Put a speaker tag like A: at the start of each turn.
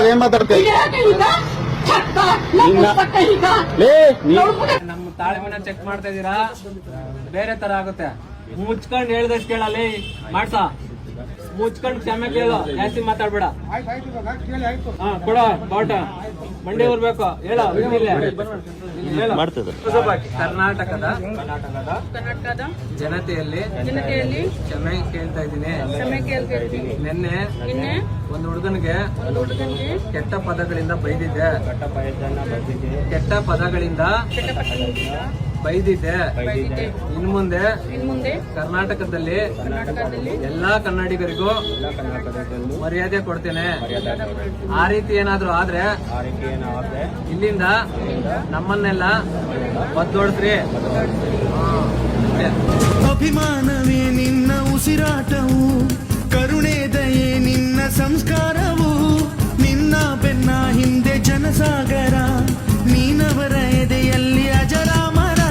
A: ಏನ್ ಮಾತಾಡ್ತೀವಿ
B: ನಮ್ಮ ತಾಳ್ಮೆನ ಚೆಕ್ ಮಾಡ್ತಾ ಇದೀರಾ, ಬೇರೆ ತರ ಆಗುತ್ತೆ. ಮುಚ್ಕೊಂಡ್ ಹೇಳ್ದಷ್ಟು ಕೇಳಲ್ಲಿ ಮಾಡ್ಸ, ಮುಚ್ಕೊಂಡ್ ಕ್ಷಮೆ ಕೇಳು, ಜಾಸ್ತಿ ಮಾತಾಡ್ಬೇಡ. ಕೊಡ ಬಾಟ ಮಂಡಿ ಬರ್ಬೇಕು, ಹೇಳೋ ಕರ್ನಾಟಕದ ಜನತೆಯಲ್ಲಿ ಕ್ಷಮೆ ಕೇಳ್ತಾ ಇದ್ದೀನಿ. ನಿನ್ನೆ ಒಂದು ಹುಡುಗನಿಗೆ ಕೆಟ್ಟ ಪದಗಳಿಂದ ಬೈದಿದ್ದೆ, ಕೆಟ್ಟ ಪದಗಳಿಂದ ಬೈದಿದ್ದೆ. ಇನ್ ಮುಂದೆ ಕರ್ನಾಟಕದಲ್ಲಿ ಎಲ್ಲಾ ಕನ್ನಡಿಗರಿಗೂ ಮರ್ಯಾದೆ ಕೊಡ್ತೇನೆ. ಆ ರೀತಿ ಏನಾದ್ರು ಆದ್ರೆ ಇಲ್ಲಿಂದ ನಮ್ಮನ್ನೆಲ್ಲ ಒದ್ದೋಡ್ಸ್ರಿ.
C: ಅಭಿಮಾನವೇ ನಿನ್ನ ಉಸಿರಾಟವು, ಕರುಣೆ ದಯೆ ನಿನ್ನ ಸಂಸ್ಕಾರವು, ನಿನ್ನ ಬೆನ್ನ ಹಿಂದೆ ಜನಸಾಗರ, ನೀನವರ ಎದೆಯಲ್ಲಿ ಅಜರಾಮರ.